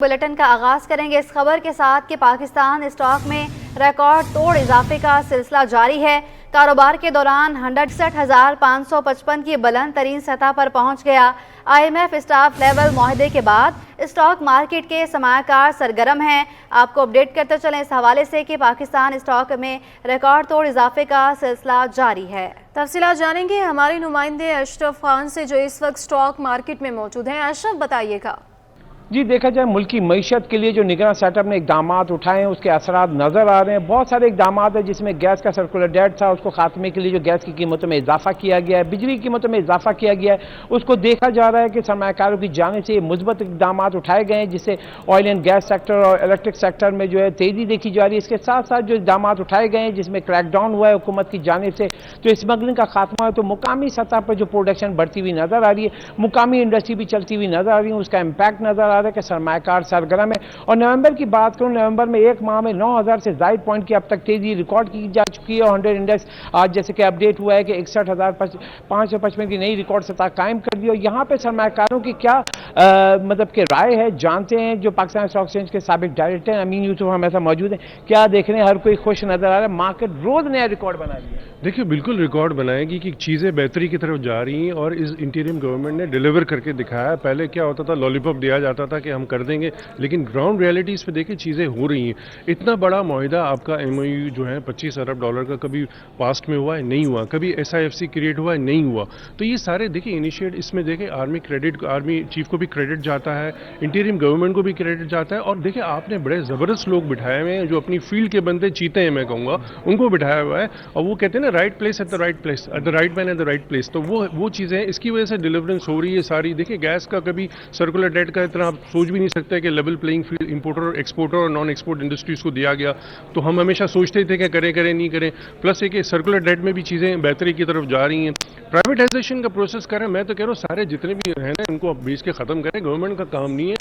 Bulletin का आगाज करेंगे इस खबर के साथ कि पाकिस्तान स्टॉक में रिकॉर्ड तोड़ इजाफे का सिलसिला जारी है। कारोबार के दौरान 161,555 की बुलंद तरीन सतह पर पहुंच गया। IMF स्टाफ लेवल मुआहदे के बाद स्टॉक मार्केट के सरमायाकार सरगर्म हैं। आपको अपडेट करते चलें इस हवाले से कि पाकिस्तान स्टॉक में रिकॉर्ड तोड़ इजाफे का सिलसिला जारी है। तफसीलात जानेंगे हमारे नुमाइंदे अशरफ खान से जो इस वक्त स्टॉक मार्केट में मौजूद हैं। अशरफ, बताइएगा। जी, देखा जाए मुल्क की मईशत के लिए जो निगरान सेटअप ने इकदाम उठाए हैं उसके असरात नज़र आ रहे हैं। बहुत सारे इकदाम हैं जिसमें गैस का सर्कुलर डेट था उसको खात्मे के लिए जो गैस की कीमतों में इजाफा किया गया है, बिजली की कीमतों में इजाफा किया गया है, उसको देखा जा रहा है कि सरमायाकारों की जानिब से मुस्बत इकदाम उठाए गए हैं जिससे ऑयल एंड गैस सेक्टर और इलेक्ट्रिक सेक्टर में जो है तेज़ी देखी जा रही है। इसके साथ साथ जो इकदाम उठाए गए हैं जिसमें क्रैकडाउन हुआ है हुकूमत की जानिब से, जो स्मगलिंग का खात्मा है, तो मुकामी सतह पर जो प्रोडक्शन बढ़ती हुई नजर आ रही है, मुकामी इंडस्ट्री भी चलती हुई नजर आ रही है, उसका इम्पैक्ट नजर आ रहा है कि सरमायाकार सरगर्म है। और नवंबर की बात करूं, नवंबर में एक माह में 9,000 से ज्यादा पॉइंट की अब तक तेजी रिकॉर्ड की जा चुकी है। 100 इंडेक्स आज जैसे कि अपडेट हुआ है कि 61,555 की नई रिकॉर्ड सतह कायम कर दी। और यहाँ पे सरमायाकारों की क्या मतलब कि राय है, जानते हैं। जो पाकिस्तान स्टॉक एक्सचेंज के साबिक डायरेक्टर अमीन यूसुफ हमेशा मौजूद है। क्या देख रहे हैं, हर कोई खुश नजर आ रहा है, मार्केट रोज नया रिकॉर्ड बना रही है। देखिए, बिल्कुल रिकॉर्ड बनाएगी कि चीज़ें बेहतरी की तरफ जा रही हैं और इस इंटीरियम गवर्नमेंट ने डिलीवर करके दिखाया है। पहले क्या होता था, लॉलीपॉप दिया जाता था कि हम कर देंगे, लेकिन ग्राउंड रियलिटीज़ पे देखिए चीज़ें हो रही हैं। इतना बड़ा मुआहिदा आपका MOU जो है $25 अरब का कभी पास्ट में हुआ है, नहीं हुआ। कभी SIFC क्रिएट हुआ है, नहीं हुआ। तो ये सारे देखिए इनिशिएट, इसमें देखिए आर्मी चीफ को भी क्रेडिट जाता है, इंटीरियम गवर्नमेंट को भी क्रेडिट जाता है। और देखिए आपने बड़े ज़बरदस्त लोग बिठाए हुए हैं जो अपनी फील्ड के बंदे चीते हैं, मैं कहूँगा, उनको बिठाया हुआ है। और वो कहते हैं ना, right place at the right place, at the right man at the right place. तो वो चीज़ें हैं, इसकी वजह से डिलीवरेंस हो रही है सारी। देखिए गैस का कभी सर्कुलर डेट का इतना आप सोच भी नहीं सकते कि लेवल प्लेइंग फील्ड इंपोर्टर और एक्सपोर्टर और नॉन एक्सपोर्ट इंडस्ट्रीज को दिया गया। तो हम हमेशा सोचते थे कि करें नहीं करें। प्लस एक सर्कुलर डेट में भी चीज़ें बेहतरी की तरफ जा रही हैं। प्राइवेटाइजेशन का प्रोसेस करें, मैं तो कह रहा हूँ सारे जितने भी हैं ना, इनको अब बेच के ख़त्म करें। गवर्नमेंट का काम नहीं है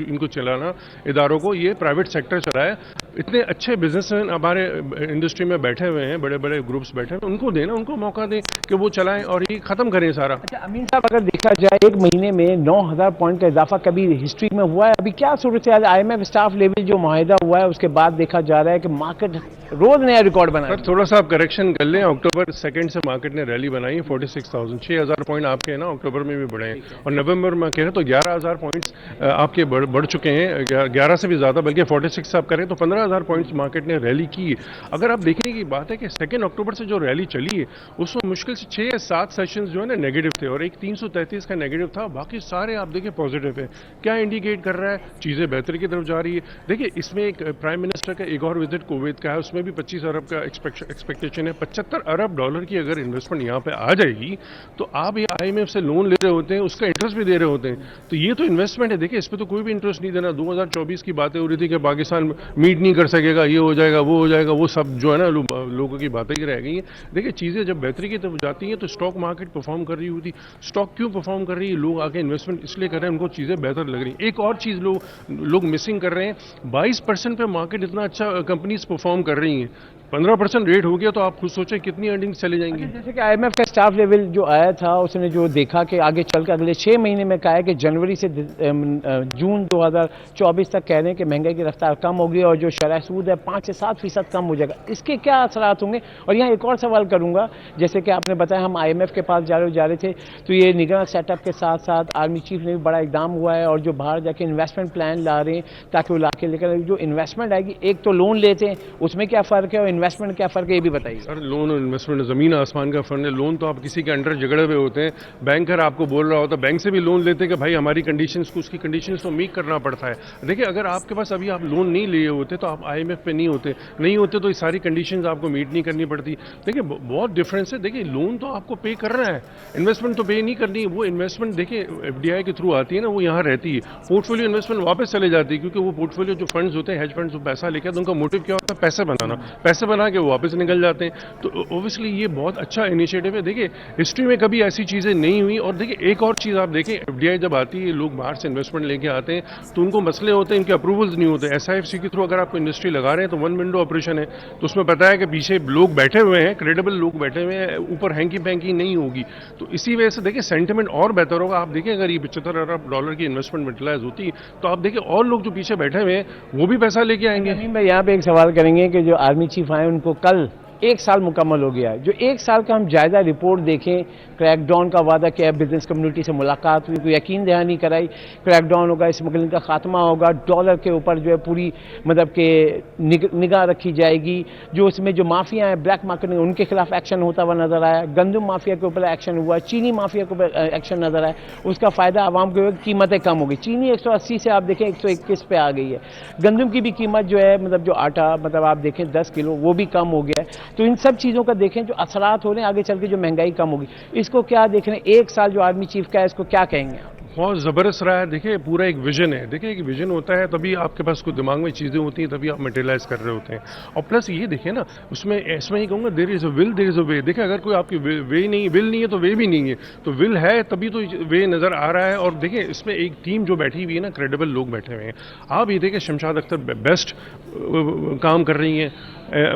इनको चलाना, इदारों को, ये प्राइवेट सेक्टर चलाए। इतने अच्छे बिजनेसमैन हमारे इंडस्ट्री में बैठे हुए हैं, बड़े बड़े ग्रुप्स बैठे हैं, उनको देना, उनको मौका दें कि वो चलाएं और ये खत्म करें सारा। अच्छा अमीन साहब, अगर देखा जाए एक महीने में 9,000 पॉइंट का इजाफा कभी हिस्ट्री में हुआ है? अभी क्या सूरत है? IMF स्टाफ लेवल जो मुआहिदा हुआ है उसके बाद देखा जा रहा है कि मार्केट रोज नया रिकॉर्ड बना है। थोड़ा सा आप करेक्शन कर लें, अक्टूबर 2 से मार्केट ने रैली बनाई है 46,000, 6,000 पॉइंट आपके है ना अक्टूबर में भी बढ़े हैं। और नवंबर में कह रहे तो 11,000 पॉइंट्स आपके बढ़ चुके हैं, 11 से भी ज़्यादा, बल्कि 46 से आप करें तो 15,000 पॉइंट्स मार्केट ने रैली की। अगर आप देखने की बात है कि 2 अक्टूबर से जो रैली चली है उसमें मुश्किल से 6 या 7 सेशंस जो है ना नेगेटिव थे और एक 333 का नेगेटिव था, बाकी सारे आप देखिए पॉजिटिव है। क्या इंडिकेट कर रहा है? चीज़ें बेहतरी की तरफ जा रही है। देखिए इसमें एक प्राइम मिनिस्टर का एक और विजिट कुवैत का है, उसमें भी 25 अरब का एक्सपेक्टेशन है। $75 अरब की अगर इन्वेस्टमेंट यहाँ पे आ जाएगी तो आप ये IMF से लोन ले रहे होते हैं, उसका इंटरेस्ट भी दे रहे होते हैं, तो ये तो इन्वेस्टमेंट है। देखिए इस पर तो कोई भी इंटरेस्ट नहीं देना। 2024 की बातें हो रही थी कि पाकिस्तान मीट नहीं कर सकेगा, ये हो जाएगा, वो हो जाएगा, वो सब जो है ना लोगों की बातें ही रह गई हैं। देखिए चीज़ें जब बेहतरी की तरफ जाती हैं तो स्टॉक मार्केट परफॉर्म कर रही होती। स्टॉक क्यों परफॉर्म कर रही है? लोग आके इन्वेस्टमेंट इसलिए कर रहे हैं, उनको चीज़ें बेहतर लग रही हैं। एक और चीज़ लोग मिसिंग कर रहे हैं, 22% पे मार्केट इतना अच्छा कंपनीज परफॉर्म कर रही हैं, 15% रेट हो गया तो आप खुद सोचें कितनी अर्निंग्स चली जाएंगी। जैसे कि IMF का स्टाफ लेवल जो आया था उसने जो देखा कि आगे चल के अगले 6 महीने में कहा है कि जनवरी से जून 2024 तक कह रहे हैं कि महंगाई की रफ्तार कम होगी और जो शरह सूद है 5 से 7% कम हो जाएगा। इसके क्या असरात होंगे? और यहाँ एक और सवाल करूँगा, जैसे कि आपने बताया हम IMF के पास जा रहे थे, तो ये निगरान सेटअप के साथ साथ आर्मी चीफ ने भी बड़ा इकदाम हुआ है और जो बाहर जाके इन्वेस्टमेंट प्लान ला रहे हैं ताकि वो ला के लेकर जो इन्वेस्टमेंट आएगी, एक तो लोन लेते हैं उसमें क्या फ़र्क है और इन्वेस्टमेंट क्या फ़र्क है, ये भी बताइए। सर लोन और इन्वेस्टमेंट ज़मीन आसमान का फ़र्क है। लोन तो आप किसी के अंडर झगड़े हुए होते हैं, बैंकर आपको बोल रहा होता है, बैंक से भी लोन लेते हैं कि भाई हमारी कंडीशंस को, उसकी कंडीशंस तो मीट करना पड़ता है। देखिए अगर आपके पास अभी आप लोन नहीं लिए होते तो आप IMF पे नहीं होते तो ये सारी कंडीशंस आपको मीट नहीं करनी पड़ती। देखिए बहुत डिफरेंस है। देखिए लोन तो आपको पे करना है, इन्वेस्टमेंट तो पे नहीं करनी है। वो इन्वेस्टमेंट देखिए FDI के थ्रू आती है ना, वो यहाँ रहती है। पोर्टफोलियो इन्वेस्टमेंट वापस चले जाती है क्योंकि वो पोर्टफोलियो जो फंड्स होते हैं, हेज फंड्स, जो पैसा लेके आते हैं, उनका मोटिव क्या होता है? पैसे पैसे बना के वो वापस निकल जाते हैं। तो ओबियसली ये बहुत अच्छा इनिशिएटिव है। देखिए हिस्ट्री में कभी ऐसी चीज़ें नहीं हुई। और देखिए एक और चीज़ आप देखें, एफडीआई जब आती है, लोग बाहर से इन्वेस्टमेंट लेके आते हैं तो उनको मसले होते हैं, इनके अप्रूवल्स नहीं होते। SIFC के थ्रू अगर आप इंडस्ट्री लगा रहे हैं तो 1 विंडो ऑपरेशन है, तो उसमें पता है कि पीछे लोग बैठे हुए हैं, क्रेडिबल लोग बैठे हुए हैं, ऊपर हैंकी पैंकी नहीं होगी। तो इसी वजह से देखिए सेंटिमेंट और बेहतर होगा। आप देखिए अगर ये $75 अरब की इन्वेस्टमेंट यूटिलाइज होती तो आप देखिए और लोग जो पीछे बैठे हुए हैं वो भी पैसा लेके आएंगे। मैं यहाँ पे एक सवाल करेंगे कि जो आर्मी चीफ आए उनको कल 1 साल मुकम्मल हो गया है। जो 1 साल का हम जायजा रिपोर्ट देखें, क्रैकडाउन का वादा किया, बिजनेस कम्युनिटी से मुलाकात हुई, कोई यकीन दहानी कराई, क्रैकडाउन होगा, स्मगलिंग का खात्मा होगा, डॉलर के ऊपर जो है पूरी मतलब के निगाह रखी जाएगी, जो उसमें जो माफिया है ब्लैक मार्केटिंग उनके खिलाफ एक्शन होता हुआ नजर आया, गंदम माफिया के ऊपर एक्शन हुआ, चीनी माफिया के ऊपर एक्शन नजर आया, उसका फायदा आवाम को कीमतें कम हो गई। चीनी 180 से आप देखें 121 पे आ गई है। गंदम की भी कीमत जो है मतलब जो आटा मतलब आप देखें 10 किलो वो भी कम हो गया है। तो इन सब चीज़ों का देखें जो असरात हो रहे हैं, आगे चल के जो महंगाई कम होगी, इसको क्या देख रहे हैं? 1 साल जो आर्मी चीफ का है इसको क्या कहेंगे? बहुत ज़बरदस्त रहा है। देखिए पूरा एक विजन है। देखिए एक विजन होता है तभी आपके पास कुछ दिमाग में चीज़ें होती हैं, तभी आप मटेरियलाइज कर रहे होते हैं। और प्लस ये देखिए ना, उसमें इसमें ही कहूँगा there is a will there is a way. देखिए अगर कोई आपकी वे नहीं, विल नहीं है तो वे भी नहीं है, तो विल है तभी तो वे नज़र आ रहा है। और देखिए इसमें एक टीम जो बैठी हुई है ना, क्रेडिबल लोग बैठे हुए हैं। आप ये देखिए शमशाद अख्तर बेस्ट काम कर रही हैं,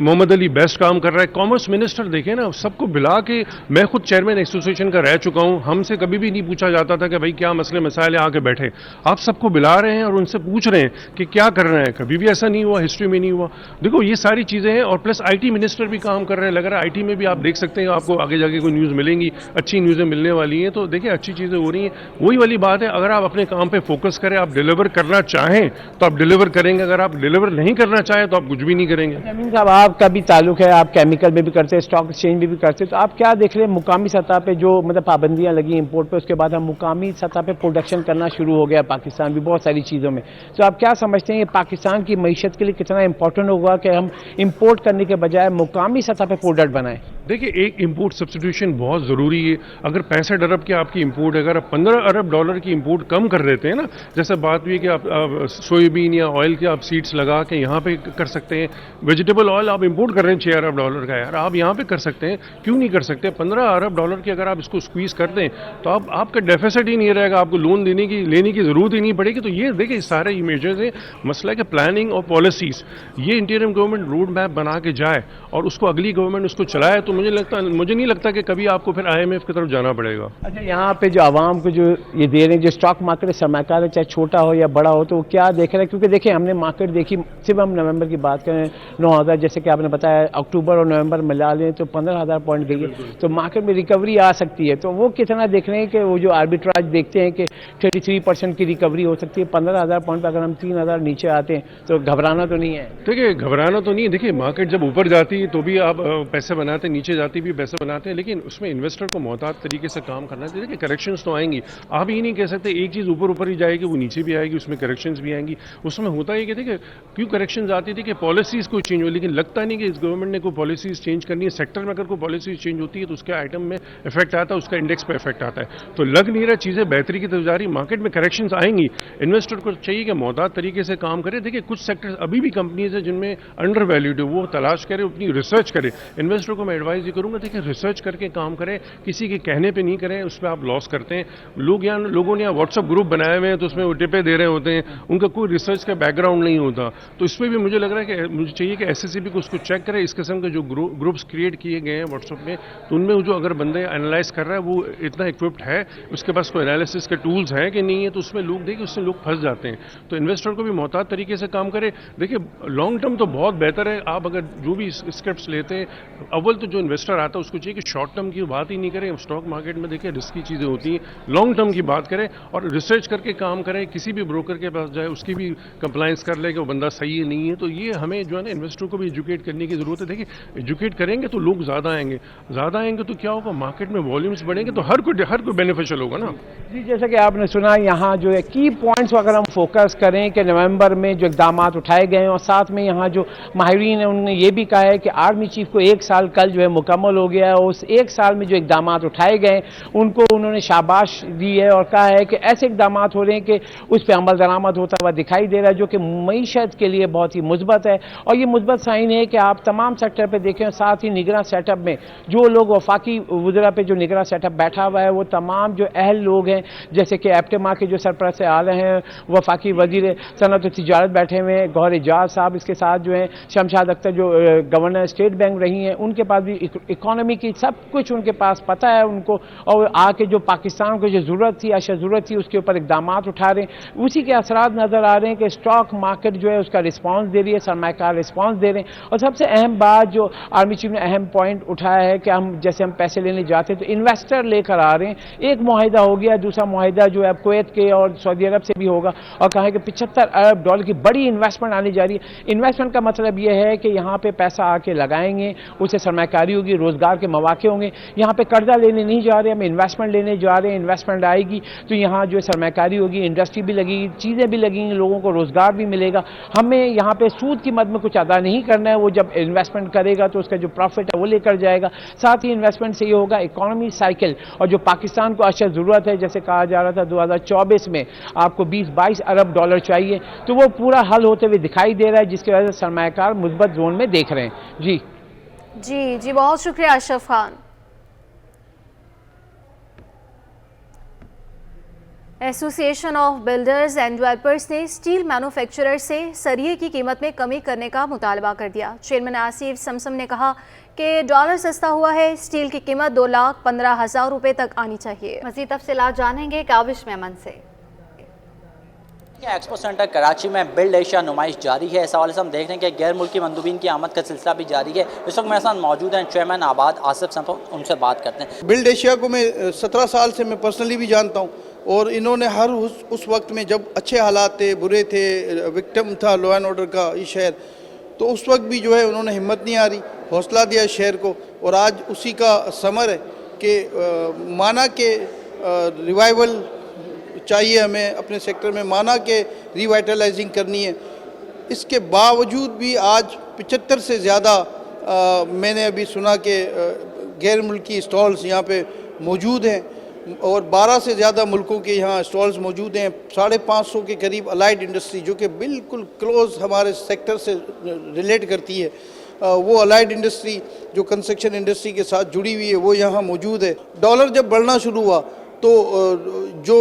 मोहम्मद अली बेस्ट काम कर रहा है, कॉमर्स मिनिस्टर देखें ना, सबको बुला के, मैं खुद चेयरमैन एसोसिएशन का रह चुका हूं, हमसे कभी भी नहीं पूछा जाता था कि भाई क्या मसले मसाइल आके बैठे। आप सबको बुला रहे हैं और उनसे पूछ रहे हैं कि क्या कर रहे हैं। कभी भी ऐसा नहीं हुआ, हिस्ट्री में नहीं हुआ। देखो ये सारी चीज़ें हैं। और प्लस IT मिनिस्टर भी काम कर रहे हैं, लग रहा है IT में भी आप देख सकते हैं, आपको आगे जाके कोई न्यूज़ मिलेंगी, अच्छी न्यूज़ें मिलने वाली हैं। तो देखिए अच्छी चीज़ें हो रही हैं। वही वाली बात है, अगर आप अपने काम पर फोकस करें, आप डिलीवर करना चाहें तो आप डिलीवर करेंगे, अगर आप डिलीवर नहीं करना चाहें तो आप कुछ भी नहीं करेंगे। अमीन साहब, आपका भी ताल्लुक है, आप केमिकल में भी करते हैं, स्टॉक एक्सचेंज में भी करते हैं, तो आप क्या देख रहे हैं मुकामी सतह पे जो मतलब पाबंदियां लगी इंपोर्ट पे, उसके बाद हम मुकामी सतह पे प्रोडक्शन करना शुरू हो गया पाकिस्तान भी बहुत सारी चीज़ों में। तो आप क्या समझते हैं ये पाकिस्तान की मईशत के लिए कितना इंपॉर्टेंट होगा कि हम इंपोर्ट करने के बजाय मुकामी सतह पे प्रोडक्ट बनाएं? देखिए एक इंपोर्ट सब्स्टिट्यूशन बहुत ज़रूरी है। अगर 65 अरब की आपकी इंपोर्ट है, अगर आप $15 अरब की इंपोर्ट कम कर देते हैं ना, जैसे बात हुई कि आप सोयाबीन या ऑयल के आप सीड्स लगा के यहाँ पे कर सकते हैं। वेजिटेबल ऑयल आप इंपोर्ट कर रहे हैं $6 अरब का, यार आप यहाँ पे कर सकते हैं, क्यों नहीं कर सकते? $15 अरब की अगर आप इसको स्क्वीज कर दें तो आपका डेफिसिट ही नहीं रहेगा, आपको लोन लेने की ज़रूरत ही नहीं पड़ेगी। तो ये देखिए सारे मेजर्स हैं। मसला है कि प्लानिंग और पॉलिसीज़, ये इंटीरियम गवर्नमेंट रोड मैप बना के जाए और उसको अगली गवर्नमेंट उसको चलाए तो मुझे नहीं लगता कि कभी आपको फिर IMF की तरफ जाना पड़ेगा। अच्छा, यहाँ पे जो आवाम को जो ये दे रहे हैं, जो स्टॉक मार्केट सरमाकार है, चाहे छोटा हो या बड़ा हो, तो वो क्या देख रहे हैं? क्योंकि देखिए हमने मार्केट देखी, सिर्फ हम नवंबर की बात करें 9,000, जैसे कि आपने बताया अक्टूबर और नवंबर मिला लें तो 15,000 पॉइंट गई है, तो मार्केट में रिकवरी आ सकती है। तो वो कितना देख रहे हैं कि वो जो आर्बिट्राज देखते हैं कि 33% की रिकवरी हो सकती है 15,000 पॉइंट पर, अगर हम 3,000 नीचे आते हैं तो घबराना तो नहीं है? देखिए घबराना तो नहीं है। देखिए मार्केट जब ऊपर जाती है तो भी आप पैसे बनाते हैं, नीचे जाती भी पैसे बनाते हैं, लेकिन उसमें इन्वेस्टर को मोहतात तरीके से काम करना चाहिए। देखिए करेक्शंस तो आएंगी, आप ये नहीं कह सकते एक चीज़ ऊपर ही जाएगी वो नीचे भी आएगी, उसमें करेक्शंस भी आएंगी। उसमें होता है कि देखिए क्यों करेक्शंस आती थी कि पॉलिसीज़ कोई चेंज हो, लेकिन लगता नहीं कि इस गवर्नमेंट ने कोई पॉलिसीज़ चेंज करनी है। सेक्टर में अगर कोई पॉलिसीज़ चेंज होती है तो उसके आइटम में इफेक्ट आता है, उसका इंडेक्स पे इफेक्ट आता है। तो लग नहीं रहा चीज़ें बेहतरी की तरफ जा रही, मार्केट में करेक्शंस आएंगी। इन्वेस्टर को चाहिए कि मोहतात तरीके से काम करे। देखिए कुछ सेक्टर्स अभी भी कंपनीज है जिनमें अंडर वैल्यूड है, वो तलाश करे, अपनी रिसर्च करे। इन्वेस्टर को मैं एडवाइस ये करूँगा, देखिए रिसर्च करके काम करें, किसी के कहने पे नहीं करें, उस पर आप लॉस करते हैं। लोगों ने यहाँ व्हाट्सअप ग्रुप बनाए हुए हैं तो उसमें वो टिपे दे रहे होते हैं, उनका कोई रिसर्च का बैकग्राउंड नहीं होता। तो इस पर भी मुझे लग रहा है कि मुझे चाहिए कि SSCB को उसको चेक करे। इस किस्म के जो ग्रुप्स क्रिएट किए गए हैं व्हाट्सअप में, तो उनमें जो अगर बंदे एनालाइज कर रहा है वो इतना इक्विप्ड है, उसके पास कोई एनालिसिस के टूल्स हैं कि नहीं है, तो उसमें लोग देखिए उससे लोग फंस जाते हैं। तो इन्वेस्टर को भी मोहतात तरीके से काम करे। देखिए लॉन्ग टर्म तो बहुत बेहतर है। आप अगर जो भी स्क्रिप्ट्स लेते हैं, अव्वल तो जो इन्वेस्टर आता है उसको चाहिए कि शॉर्ट टर्म की बात ही नहीं करें। स्टॉक मार्केट में देखिए रिस्की चीज़ें होती हैं, लॉन्ग टर्म की बात करें और रिसर्च करके काम करें। किसी भी ब्रोकर के पास जाए, उसकी भी कंप्लायंस कर ले कि वो बंदा सही है नहीं है। तो ये हमें जो है ना इन्वेस्टर को भी एजुकेट करने की ज़रूरत है। देखिए एजुकेट करेंगे तो लोग ज़्यादा आएंगे तो क्या होगा, मार्केट में वॉल्यूम्स बढ़ेंगे तो हर कोई बेनिफिशियल होगा ना जी। जैसा कि आपने सुना, यहाँ जो है की पॉइंट्स अगर हम फोकस करें कि नवंबर में जो इक़दाम उठाए गए हैं, और साथ में यहाँ जो माहिरीन है उन्होंने ये भी कहा है कि आर्मी चीफ को 1 साल कल जो है मुकम्मल हो गया है। उस एक साल में जो इकदाम उठाए गए उनको उन्होंने शाबाश दी है और कहा है कि ऐसे इकदाम हो रहे हैं कि उस पर अमल दरामद होता हुआ दिखाई दे रहा है, जो कि मईशत के लिए बहुत ही मुस्बत है। और ये मुस्बत साइन है कि आप तमाम सेक्टर पर देखें, साथ ही निगरान सेटअप में जो लोग वफाकी वज़रा पे जो निगरान सेटअप बैठा हुआ है वो तमाम जो अहल लोग हैं, जैसे कि एप्टेमा के जो सरपरस्त आले हैं, वफाकी वजीर सनत और तिजारत बैठे हुए हैं, गौहर एजाज साहब, इसके साथ जो है शमशाद अख्तर जो गवर्नर स्टेट बैंक रही हैं, उनके पास भी इकोनॉमी की सब कुछ उनके पास पता है उनको, और आके जो पाकिस्तान को जो ज़रूरत थी, अशद ज़रूरत थी, उसके ऊपर इकदाम उठा रहे हैं। उसी के असरात नज़र आ रहे हैं कि स्टॉक मार्केट जो है उसका रिस्पॉन्स दे रही है, सरमायाकार रिस्पॉन्स दे रहे हैं। और सबसे अहम बात जो आर्मी चीफ ने अहम पॉइंट उठाया है कि हम जैसे हम पैसे लेने जाते हैं तो इन्वेस्टर लेकर आ रहे हैं। एक मुआहिदा हो गया, दूसरा मुआहिदा जो है अब कुवैत के और सऊदी अरब से भी होगा, और कहा है कि $75 अरब की बड़ी इन्वेस्टमेंट आने जा रही है। इन्वेस्टमेंट का मतलब यह है कि यहाँ पे पैसा आके लगाएंगे, उससे सरमायाकारी होगी, रोजगार के मौके होंगे। यहाँ पे कर्जा लेने नहीं जा रहे, हम इन्वेस्टमेंट लेने जा रहे हैं। इन्वेस्टमेंट आएगी तो यहाँ जो सरमायाकारी होगी, इंडस्ट्री भी लगेगी, चीज़ें भी लगेंगी, लोगों को रोजगार भी मिलेगा। हमें यहाँ पे सूद की मद में कुछ अदा नहीं करना है, वो जब इन्वेस्टमेंट करेगा तो उसका जो प्रॉफिट है वो लेकर जाएगा। साथ ही इन्वेस्टमेंट से ये होगा इकोनॉमी साइकिल, और जो पाकिस्तान को अशद ज़रूरत है, जैसे कहा जा रहा था 2024 में आपको 20-22 अरब डॉलर चाहिए, तो वो पूरा हल होते हुए दिखाई दे रहा है, जिसकी वजह से सरमायाकार मुस्बत जोन में देख रहे हैं। जी, बहुत शुक्रिया Ashraf Khan. Association of builders and developers ने स्टील मैन्युफैक्चरर से सरिये की कीमत में कमी करने का मुतालबा कर दिया। चेयरमैन आसिफ समसम ने कहा कि डॉलर सस्ता हुआ है, स्टील की कीमत 2,15,000 रुपये तक आनी चाहिए। मज़ीद तफसीलात जानेंगे काविश मेमन से। एक्सपो सेंटर कराची में बिल्ड एशिया नुमाइश जारी है। इस हवाले से हम देख रहे हैं कि गैर मुल्की मंदूबीन की आमद का सिलसिला भी जारी है। इस वक्त मेरे साथ मौजूद हैं चेयरमैन आबाद आसिफ समसम, उनसे बात करते हैं। बिल्ड एशिया को मैं 17 साल से मैं पर्सनली भी जानता हूँ, और इन्होंने हर उस वक्त में जब अच्छे हालात थे, बुरे थे, विक्टिम था लॉ एंड ऑर्डर का ये शहर, तो उस वक्त भी जो है उन्होंने हिम्मत नहीं हारी, हौसला दिया शहर को। और आज उसी का समर है कि माना के रिवाइवल चाहिए हमें अपने सेक्टर में, माना के रिवाइटलाइजिंग करनी है। इसके बावजूद भी आज 75 से ज़्यादा मैंने अभी सुना कि गैर मुल्की स्टॉल्स यहाँ पे मौजूद हैं, और 12 से ज़्यादा मुल्कों के यहाँ स्टॉल्स मौजूद हैं। 550 के करीब अलाइड इंडस्ट्री जो कि बिल्कुल क्लोज हमारे सेक्टर से रिलेट करती है, वो अलाइड इंडस्ट्री जो कंस्ट्रक्शन इंडस्ट्री के साथ जुड़ी हुई है वो यहाँ मौजूद है। डॉलर जब बढ़ना शुरू हुआ तो जो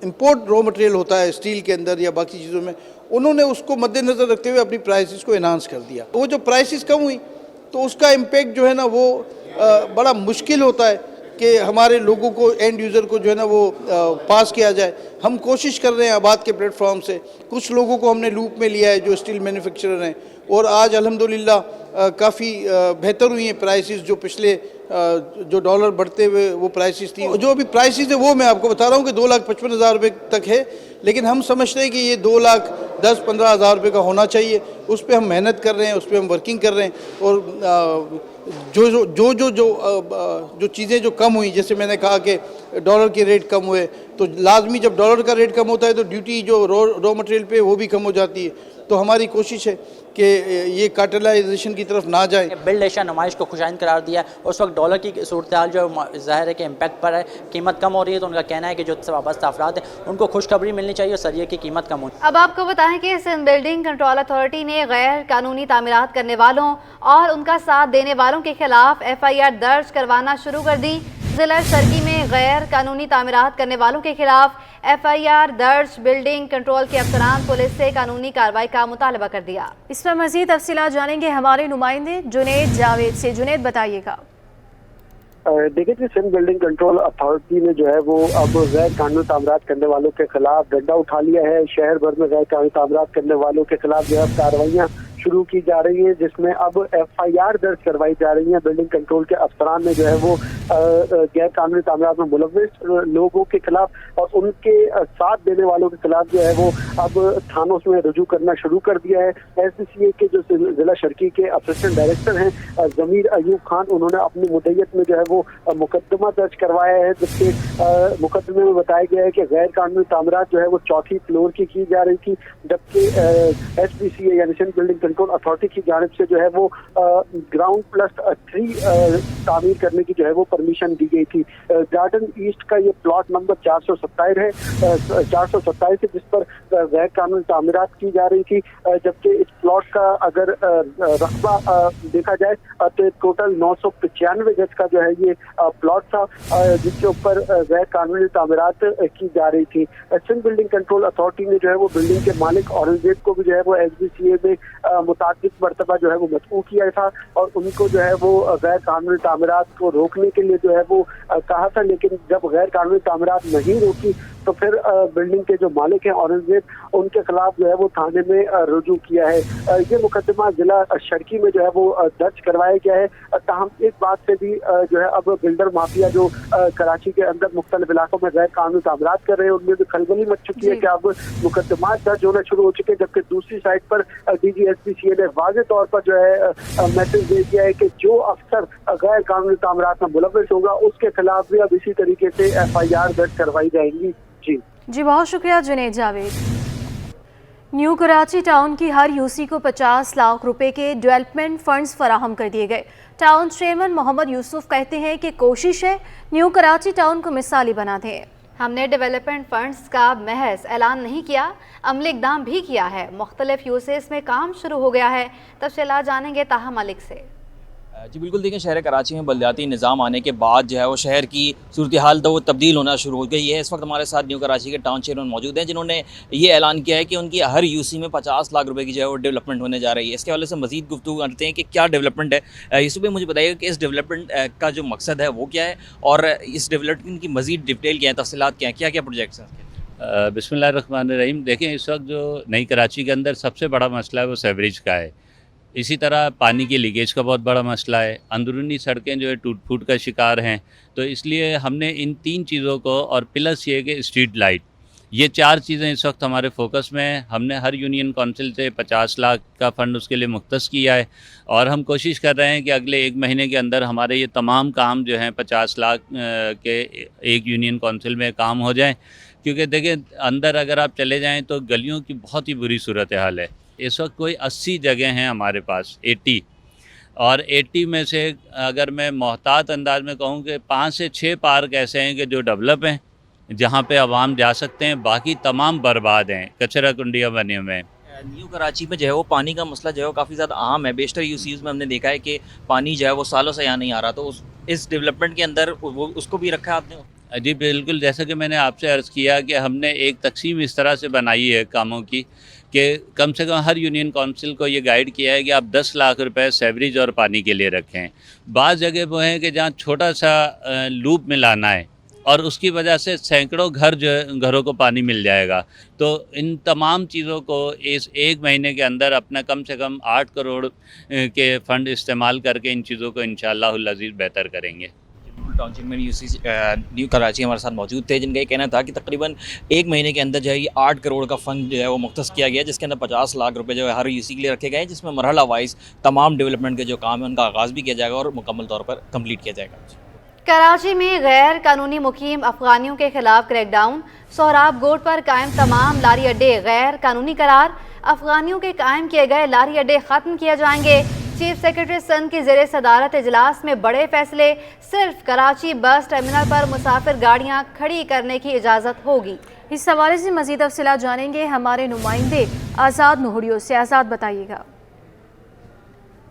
इंपोर्ट रॉ मटेरियल होता है स्टील के अंदर या बाकी चीज़ों में, उन्होंने उसको मद्देनज़र रखते हुए अपनी प्राइसेस को एनहांस कर दिया। वो जो प्राइसेस कम हुई तो उसका इम्पेक्ट जो है ना वो बड़ा मुश्किल होता है कि हमारे लोगों को, एंड यूज़र को जो है ना वो पास किया जाए। हम कोशिश कर रहे हैं आबाद के प्लेटफॉर्म से, कुछ लोगों को हमने लूप में लिया है जो स्टील मैन्युफैक्चरर हैं, और आज अल्हम्दुलिल्लाह काफ़ी बेहतर हुई हैं प्राइसेस। जो पिछले जो डॉलर बढ़ते हुए वो प्राइसेस थी, जो अभी प्राइसेस है वो मैं आपको बता रहा हूँ कि 2,55,000 रुपये तक है, लेकिन हम समझते हैं कि ये 2,10-15,000 रुपये का होना चाहिए। उस पर हम मेहनत कर रहे हैं, उस पर हम वर्किंग कर रहे हैं। और जो चीज़ें जो कम हुई, जैसे मैंने कहा कि डॉलर के रेट कम हुए, तो लाजमी जब डॉलर का रेट कम होता है तो ड्यूटी जो रॉ मटेरियल पे वो भी कम हो जाती है। तो हमारी कोशिश है कि ये कार्टेलाइजेशन की तरफ ना जाए। बिल्ड एशिया नुमाइश को खुशाइन करार दिया। उस वक्त डॉलर की सूरत हाल जो ज़ाहिर है कि इम्पैक्ट पर है, कीमत कम हो रही है, तो उनका कहना है कि जो वाबस्ता अफराद हैं उनको खुशखबरी मिलनी चाहिए और सरिये की कीमत कम होनी। अब आपको बताएं कि सिंध बिल्डिंग कंट्रोल अथॉरिटी ने गैर कानूनी तामीरात करने वालों और उनका साथ देने वालों के खिलाफ FIR दर्ज करवाना शुरू कर दी। जिला सरकी में गैर कानूनी तामीरात करने वालों के खिलाफ FIR दर्ज, बिल्डिंग कंट्रोल के अफसरान पुलिस से कानूनी कार्रवाई का मुतालबा कर दिया। इस पर मजीद तफसीलात जानेंगे हमारे नुमाइंदे जुनैद जावेद से। जुनैद, बताइएगा। देखिए कि सिंध बिल्डिंग कंट्रोल अथॉरिटी ने जो है वो अब गैर कानूनी तामीरात करने वालों के खिलाफ डंडा उठा लिया है। शहर भर में गैर कानूनी तामीरात करने वालों के खिलाफ जो है कार्रवाइयाँ शुरू की जा रही है, जिसमें अब FIR दर्ज करवाई जा रही है। बिल्डिंग कंट्रोल के अफसरान ने जो है वो गैर कानूनी तामीरात में मुलव्विस लोगों के खिलाफ और उनके साथ देने वालों के खिलाफ जो है वो अब थानों में रुजू करना शुरू कर दिया है। SPCA के जो जिला शर्की के असिस्टेंट डायरेक्टर हैं जमीर अयूब खान, उन्होंने अपनी मुद्दत में जो है वो मुकदमा दर्ज करवाया है, जबकि मुकदमे में बताया गया है कि गैर कानूनी तामीरात जो है वो 4थी फ्लोर की जा रही थी, जबकि SPCA यानी सिंध बिल्डिंग कंट्रोल अथॉरिटी की जानिब से जो है वो ग्राउंड +3 तामीर करने की जो है वो परमिशन दी गई थी। गार्डन ईस्ट का ये प्लॉट नंबर 427 है, 427 है, जिस पर गैर कानूनी तामीरात की जा रही थी, जबकि इस प्लॉट का अगर रकबा देखा जाए तो टोटल 995 गज का जो है ये प्लॉट था, जिसके ऊपर गैर कानूनी तामीरात की जा रही थी। सिंध बिल्डिंग कंट्रोल अथॉरिटी ने जो है वो बिल्डिंग के मालिक औरंगजेब को भी जो है वो SBCA में मुताबिक मरतबा जो है वो मदऊ किया था और उनको जो है वो गैर कानूनी तामीरात को रोकने के लिए जो है वो कहा था, लेकिन जब गैर कानूनी तामीरात नहीं रोकी तो फिर बिल्डिंग के जो मालिक हैं औरंगजेब, उनके खिलाफ जो है वो थाने में रुजू किया है। ये मुकदमा जिला शर्की में जो है वो दर्ज करवाया गया है। ताहम एक बात से भी जो है अब बिल्डर माफिया जो कराची के अंदर मुख्तलिफ इलाकों में गैर कानूनी तामीरात कर रहे हैं, उनमें भी खलबली मच चुकी है कि अब मुकदमा दर्ज होना शुरू हो चुके हैं, जबकि दूसरी साइड पर DG SPCA ने वाज़ेह तौर पर जो है मैसेज दे दिया है कि जो अफसर गैर कानूनी तामीरात में मुलव्विस होगा उसके खिलाफ भी अब इसी तरीके से FIR दर्ज करवाई जाएंगी। जी बहुत शुक्रिया जुनेद जावेद। न्यू कराची टाउन की हर यूसी को 50 लाख रुपए के डेवलपमेंट फंड्स फराहम कर दिए गए। टाउन चेयरमैन मोहम्मद यूसुफ कहते हैं कि कोशिश है न्यू कराची टाउन को मिसाली बना दें। हमने डेवलपमेंट फंड्स का महज ऐलान नहीं किया, अमली इक़दाम भी किया है। मुख्तलिफ यूसेस में काम शुरू हो गया है। तफसीलात जानेंगे ताहा मलिक से। जी बिल्कुल, देखें शहर कराची में बलदियाती निज़ाम आने के बाद जो है वो शहर की सूरत हाल तो वो तब्दील होना शुरू हो गई है। इस वक्त हमारे साथ न्यू कराची के टाउन चेयरमैन मौजूद हैं, जिन्होंने ये ऐलान किया है कि उनकी हर यूसी में 50 लाख रुपए की जो है वो डेवलपमेंट होने जा रही है। इसके हवाले से मज़ीद गुफ्तगू करते हैं कि क्या डेवलपमेंट है। यूसुफ भाई मुझे बताइएगा कि इस डेवलपमेंट का जो मकसद है वो क्या है और इस डेवलपमेंट की मज़ीद डिटेल क्या है, तफसीलात क्या है, क्या क्या प्रोजेक्ट्स हैं? बिस्मिल्लाहिर्रहमानिर्रहीम। देखें इस वक्त जो नई कराची के अंदर सबसे बड़ा मसला है वो सीवरेज का है। इसी तरह पानी के लीकेज का बहुत बड़ा मसला है। अंदरूनी सड़कें जो है टूट फूट का शिकार हैं। तो इसलिए हमने इन 3 चीज़ों को और प्लस ये कि स्ट्रीट लाइट, ये 4 चीज़ें इस वक्त हमारे फोकस में हैं। हमने हर यूनियन काउंसिल से 50 लाख का फ़ंड उसके लिए मुख्तस किया है और हम कोशिश कर रहे हैं कि अगले 1 महीने के अंदर हमारे ये तमाम काम जो हैं 50 लाख के एक यूनियन काउंसिल में काम हो जाएँ। क्योंकि देखें अंदर अगर आप चले जाएँ तो गलियों की बहुत ही बुरी सूरत हाल है। इस वक्त कोई 80 जगह हैं हमारे पास, 80, और 80 में से अगर मैं मोहतात अंदाज में कहूँ कि 5 से 6 पार्क ऐसे हैं कि जो डेवलप हैं, जहाँ पे आवाम जा सकते हैं, बाकी तमाम बर्बाद हैं, कचरा कुंडियाँ बने हुए हैं। न्यू कराची में जो है वो पानी का मसला जो है वो काफ़ी ज़्यादा अहम है। बेशतर यूसीज़ में हमने देखा है कि पानी जो है वो सालों से यहाँ नहीं आ रहा, तो इस डेवलपमेंट के अंदर वो उसको भी रखा है आपने? जी बिल्कुल, जैसा कि मैंने आपसे अर्ज़ किया कि हमने एक तकसीम इस तरह से बनाई है कामों की कि कम से कम हर यूनियन काउंसिल को ये गाइड किया है कि आप 10 लाख रुपए सीवरेज और पानी के लिए रखें। बाज़ जगह वो हैं कि जहाँ छोटा सा लूप मिलाना है और उसकी वजह से सैकड़ों घरों को पानी मिल जाएगा। तो इन तमाम चीज़ों को इस 1 महीने के अंदर अपना कम से कम 8 करोड़ के फ़ंड इस्तेमाल करके इन चीज़ों को इंशाअल्लाहुल अज़ीज़ बेहतर करेंगे। Town chairman UC new Karachi हमारे साथ मौजूद थे, जिनका ये कहना था कि तकरीबन 1 महीने के अंदर जो है ये 8 करोड़ का फंड जो है वो मुख्तस किया गया, जिसके अंदर 50 लाख रुपए जो है हर यूसी के लिए रखे गए हैं, जिसमें मरहला वाइज तमाम डेवलपमेंट के जो काम है उनका आगाज़ भी किया जाएगा और मुकम्मल तौर पर कम्प्लीट किया जाएगा। कराची में गैर कानूनी मुकीम अफगानियों के खिलाफ क्रैकडाउन। सोहराब गोड पर कायम तमाम लारी अड्डे गैर कानूनी करार। अफगानियों के कायम किए गए लारी अड्डे ख़त्म किए जाएंगे। चीफ सेक्रेटरी सिंध की ज़ेरे सदारत इजलास में बड़े फैसले। सिर्फ कराची बस टर्मिनल पर मुसाफिर गाड़ियाँ खड़ी करने की इजाज़त होगी। इस हवाले से मज़ीद तफसीलात जानेंगे हमारे नुमाइंदे आज़ाद नूहरियो से। आज़ाद बताइएगा।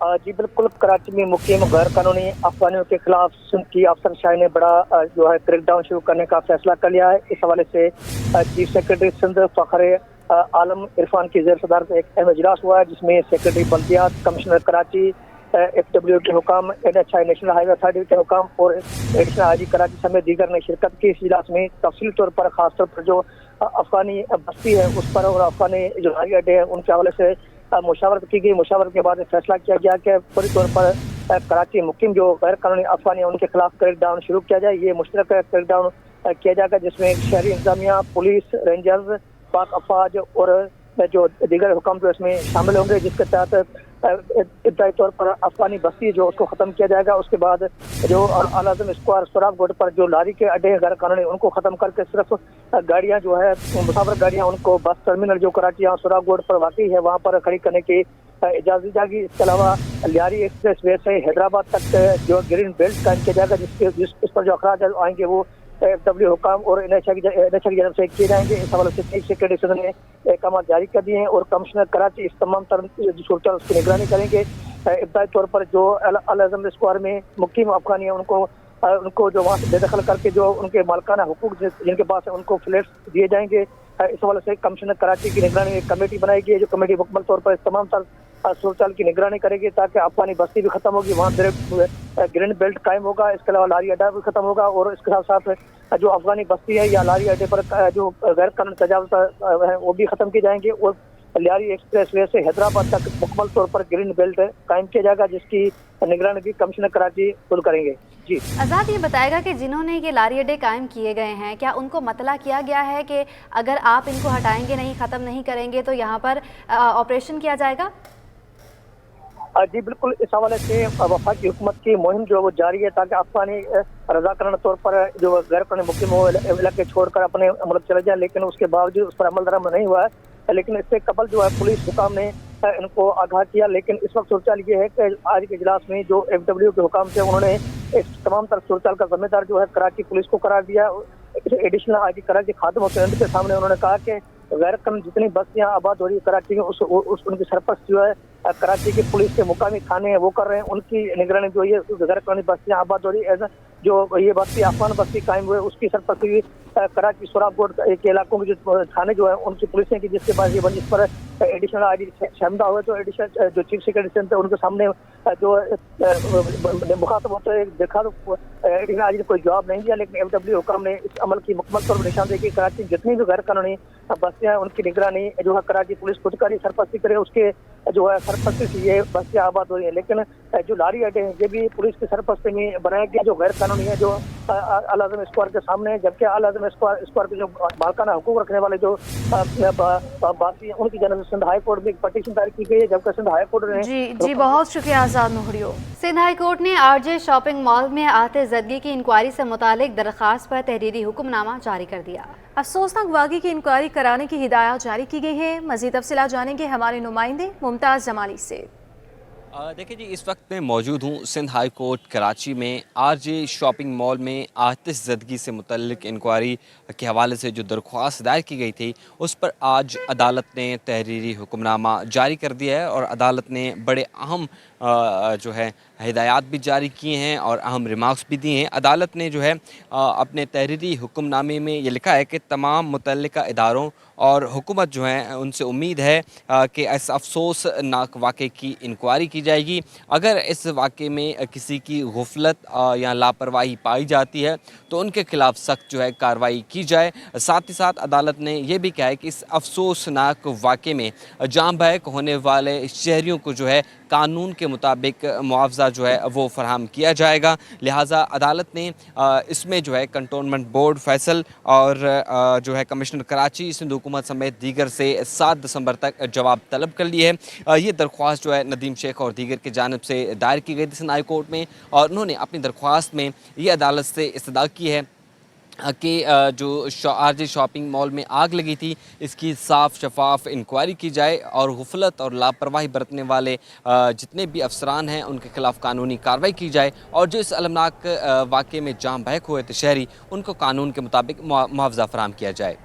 जी बिल्कुल, कराची में मुकीम गैर कानूनी अफगानियों के खिलाफ सिंध की अफसरशाही ने बड़ा जो है क्रैकडाउन शुरू करने का फैसला कर लिया है। इस हवाले से चीफ सेक्रेटरी सिंध फ़खर आलम इरफान की ज़ेर सदारत एक अहम इजलास हुआ है, जिसमें सेक्रेटरी बल्दियात, कमिश्नर कराची, FW के हुकाम, NHI नेशनल हाईवे अथॉरिटी के हुकाम और एडिशनल आईजी कराची समेत दीगर ने शिरकत की। इस इजलास में तफसील तौर पर खासतौर पर जो अफगानी बस्ती है उस पर और अफगानी जो हवाई अड्डे हैं उनके हवाले से मुशावरत की गई। मुशावरत के बाद फैसला किया गया कि पूरी तौर पर कराची मुकीम जो गैर कानूनी अफवानी उनके खिलाफ क्रैकडाउन शुरू किया जाए। ये मुश्तरक क्रैकडाउन किया जाएगा जिसमें शहरी इंतजामिया, पुलिस, रेंजर्स, पाक अफवाज और जो दीगर हुक्म जो इसमें शामिल होंगे, जिसके तहत इब्तदाई तौर पर अफगानी बस्ती जो उसको ख़त्म किया जाएगा। उसके बाद जो आलाज़म स्क्वायर सोराब गोड पर जो लारी के अड्डे गैर कानूनी उनको ख़त्म करके सिर्फ गाड़ियाँ जो है मुसाफिर गाड़ियाँ उनको बस टर्मिनल जो कराची यहाँ सोराब गोड पर वाकई है वहाँ पर खड़ी करने की इजाज़त दी जाएगी। इसके अलावा लियारी एक्सप्रेस वे से हैदराबाद तक जो ग्रीन बेल्ट कायम किया जाएगा जिस पर जो अखराज आएंगे वो FW हुकाम और NHA की जानब से किए जाएंगे। इस हवाले से चीफ सेक्रेटरी सदर ने अहकाम जारी कर दिए हैं और कमिश्नर कराची इस तमाम सूरत उसकी निगरानी करेंगे। इब्तदाई तौर पर जो अल-आज़म स्क्वायर में मुकीम अफगानी है उनको जो वहाँ से बेदखल करके जो उनके मालकाना हुकूक जिनके पास है उनको फ्लैट्स दिए जाएंगे। इस हवाले से कमिश्नर कराची की निगरानी में एक कमेटी बनाई गई है जो कमेटी मुकम्मल तौर पर इस तमाम सूरत की निगरानी करेगी ताकि अफगानी बस्ती भी खत्म होगी, वहाँ ग्रीन बेल्ट कायम होगा। इसके अलावा लारी अड्डा भी खत्म होगा और इसके साथ साथ जो अफगानी बस्ती है या लारी अड्डे पर जो गैर कानूनी तजावुज़ है वो भी खत्म की जाएंगे और लियारी एक्सप्रेस वे से हैदराबाद तक मुकम्मल तौर पर ग्रीन बेल्ट कायम किया जाएगा जिसकी निगरानी भी कमिश्नर कराची खुद करेंगे। जी आज़ाद, ये बताएगा कि जिन्होंने ये लारी अड्डे कायम किए गए हैं क्या उनको मतला किया गया है कि अगर आप इनको हटाएंगे नहीं, ख़त्म नहीं करेंगे तो यहाँ पर ऑपरेशन किया जाएगा? जी बिल्कुल, इस हवाले से वफाकी हुकूमत की मुहिम जो वो जारी है ताकि अफगानी रजाकाराना तौर पर जो गैर कानूनी मुकीम हो इलाके छोड़कर अपने मुल्क चले जाए, लेकिन उसके बावजूद उस पर अमल दरामद नहीं हुआ है। लेकिन इससे कबल जो है पुलिस हुकाम ने इनको आगाह किया, लेकिन इस वक्त सूरत ये है कि आज के इजलास में जो FW के हुकाम से उन्होंने इस तमाम तरह सूरत का जिम्मेदार जो है कराची पुलिस को करार दिया। एडिशनल IG कराची खादिम हुसैन के सामने उन्होंने कहा कि गैर कानूनी जितनी बस्तियाँ आबाद हो रही है कराची में उस उनकी सरपरस्त जो है कराची की पुलिस के मुकामी थाने हैं वो कर रहे हैं। उनकी निगरानी जो ये गैर कानूनी बस्तियाँ आबाद हो रही है जो ये बस्ती अफगान बस्ती कायम हुए उसकी सरपरस्ती कराची सोराब गोड के इलाकों के जो थाने जो है उनकी पुलिस की जिसके बाद ये बनी, जिस पर एडिशनल IG शहमदा हुए तो एडिशनल जो चीफ सेक्रेटरी थे उनके सामने जो मुखातब होते हैं देखा तो एडिशनल IG ने कोई जवाब नहीं दिया, लेकिन FW हुकाम ने इस अमल की मुकम्मल तौर पर निशानदेही की। कराची जितनी भी गैर कानूनी बस्तियाँ हैं उनकी निगरानी जो है कराची पुलिस खुद करी, सरपरस्ती करे, उसके जो है सरपरस्ती से ये बस्तियाँ आबाद हो रही है। लेकिन जो लारी अड्डे हैं ये भी पुलिस की सरपरस्ती में बनाया गया जो गैर कानूनी है जो अल-आज़म स्क्वायर के सामने है, जबकि अल-आज़म स्क्वायर के जो मालकाना हुकूक रखने वाले जो बासी हैं उनकी जानब से सिंध हाई कोर्ट में एक पटिशन दायर की गई है, जबकि सिंध हाई कोर्ट ने जी बहुत शुक्रिया आज़ाद नूहरियो। सिंध हाई कोर्ट ने RJ शॉपिंग मॉल में आतिशज़दगी की इंक्वायरी से मुतालिक दरख्वास्त पर तहरीरी हुक्मनामा जारी कर दिया। अफसोसनाक वाक़े की इंक्वायरी कराने की हिदायत जारी की गई है। मज़ीद तफसीलात जानेंगे हमारे नुमाइंदे मुमताज़ जमाली से। देखिए जी, इस वक्त मैं मौजूद हूँ सिंध हाई कोर्ट कराची में। RJ शॉपिंग मॉल में आतिशज़दगी से मुतल्लिक इंक्वायरी के हवाले से जो दरख्वास्त दायर की गई थी उस पर आज अदालत ने तहरीरी हुक्मनामा जारी कर दिया है और अदालत ने बड़े अहम जो है हिदायत भी जारी किए हैं और अहम रिमार्क्स भी दिए हैं। अदालत ने जो है अपने तहरीरी हुक्मनामे में ये लिखा है कि तमाम मुतल्लिका इदारों और हुकूमत जो है उनसे उम्मीद है कि इस अफसोसनाक वाक़े की इंक्वायरी की जाएगी। अगर इस वाक़े में किसी की गुफलत या लापरवाही पाई जाती है तो उनके खिलाफ सख्त जो है कार्रवाई की जाए। साथ ही साथ अदालत ने यह भी कहा है कि इस अफसोसनाक वाक़े में जाँ बहक होने वाले शहरियों को जो है कानून के मुताबिक मुआवजा जो है वो फराहम किया जाएगा। लिहाजा अदालत ने इसमें जो है कंटोनमेंट बोर्ड फैसल और जो है कमिश्नर कराची सिंध हुकूमत समेत दीगर से 7 दिसंबर तक जवाब तलब कर लिए है। ये दरख्वास्त जो है नदीम शेख और दीगर की जानिब से दायर की गई थी सिंध हाई कोर्ट में और उन्होंने अपनी दरख्वास्त में ये अदालत से इस्तदा की है कि जो RJ शॉपिंग मॉल में आग लगी थी इसकी साफ़ शफाफ इंक्वायरी की जाए और गुफलत और लापरवाही बरतने वाले जितने भी अफसरान हैं उनके खिलाफ कानूनी कार्रवाई की जाए और जो इस अलमनाक वाक़े में जाँ बहक हुए थे शहरी उनको कानून के मुताबिक मुआवजा फराहम किया जाए।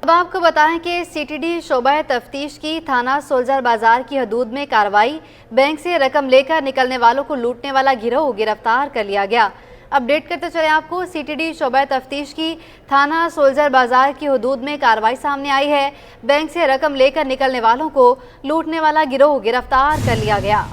अब आपको बताएं कि CTD शोबा तफ्तीश की थाना सोल्जर बाजार की हदूद में कार्रवाई। बैंक से रकम लेकर निकलने वालों को लूटने वाला गिरोह गिरफ्तार कर लिया गया। अपडेट करते चले आपको, CTD शोबा तफ्तीश की थाना सोल्जर बाजार की हदूद में कार्रवाई सामने आई है। बैंक से रकम लेकर निकलने वालों को लूटने वाला गिरोह गिरफ्तार कर लिया गया।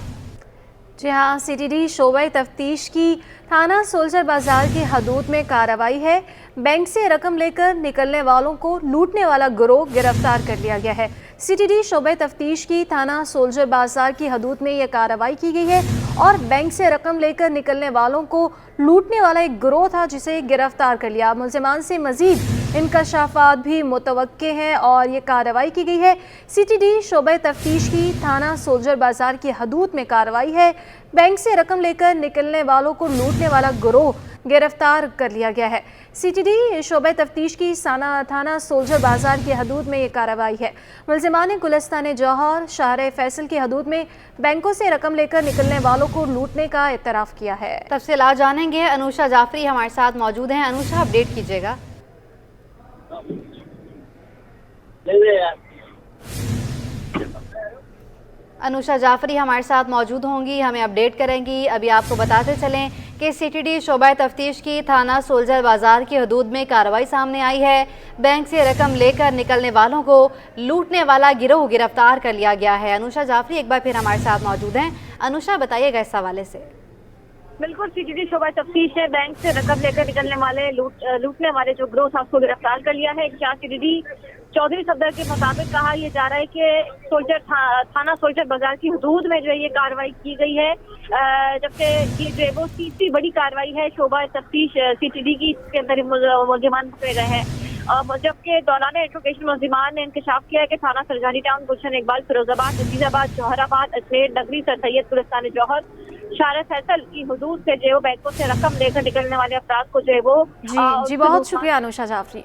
जी हाँ, CTD शोबा तफ्तीश की थाना सोल्जर बाजार की हदूद में कार्रवाई है। बैंक से रकम लेकर निकलने वालों को लूटने वाला गिरोह गिरफ्तार कर लिया गया है। CTD शोबा तफ्तीश की थाना सोल्जर बाजार की हदूद में यह कार्रवाई की गई है और बैंक से रकम लेकर निकलने वालों को लूटने वाला एक गिरोह था, जिसे गिरफ्तार कर लिया। मुल्जिमान से मजीद इंकशाफात भी मुतवक्के हैं और ये कार्रवाई की गई है। CTD शोबे तफ्तीश की थाना सोल्जर बाजार की हदूद में कार्रवाई है। बैंक से रकम लेकर निकलने वालों को लूटने वाला गिरोह गिरफ्तार कर लिया गया है। CTD शोबे तफ्तीश की थाना सोल्जर बाजार की हदूद में ये कार्रवाई है। मुल्जिमान गुलिस्तान जौहर शहर फैसल की हदूद में बैंकों से रकम लेकर निकलने वालों को लूटने का इतराफ़ किया है। तफसीलात जानेंगे, अनुषा जाफरी हमारे साथ मौजूद हैं। अनुषा, अपडेट कीजिएगा। अनुषा जाफरी हमारे साथ मौजूद होंगी, हमें अपडेट करेंगी। अभी आपको बताते चलें कि CTD शोबा तफ्तीश की थाना सोल्जर बाजार की हदूद में कार्रवाई सामने आई है। बैंक से रकम लेकर निकलने वालों को लूटने वाला गिरोह गिरफ्तार कर लिया गया है। अनुषा जाफरी एक बार फिर हमारे साथ मौजूद हैं। अनुषा, बताइएगा इस हवाले से। बिल्कुल, CTD शोबा तफ्तीश है। बैंक से रकम लेकर निकलने वाले लूटने वाले जो गिरोह था उसको गिरफ्तार कर लिया है। CTD चौधरी सफदर के मुताबिक कहा यह जा रहा है कि थाना सोल्जर बाजार की हदूद में जो है ये कार्रवाई की गई है, जबकि ये जो है वो तीसरी बड़ी कार्रवाई है शोबा तफ्तीश CTD की, इसके अंदर मुल्जिमान पकड़े गए हैं। जबकि दौरान इंट्रोगेशन मुल्जिमान ने इंकशाफ किया है कि थाना सरजानी टाउन, गुलशन इकबाल, फिरोजाबाद, अजीजाबाद, जौहराबाद, अजमेर, नगरी, सर सैयद, गुलिस्तान जौहर, शार फैसल की हदूद से जो बैंकों से रकम लेकर निकलने वाले अफराद को जो है वो जी बहुत शुक्रिया अनुषा जाफरी।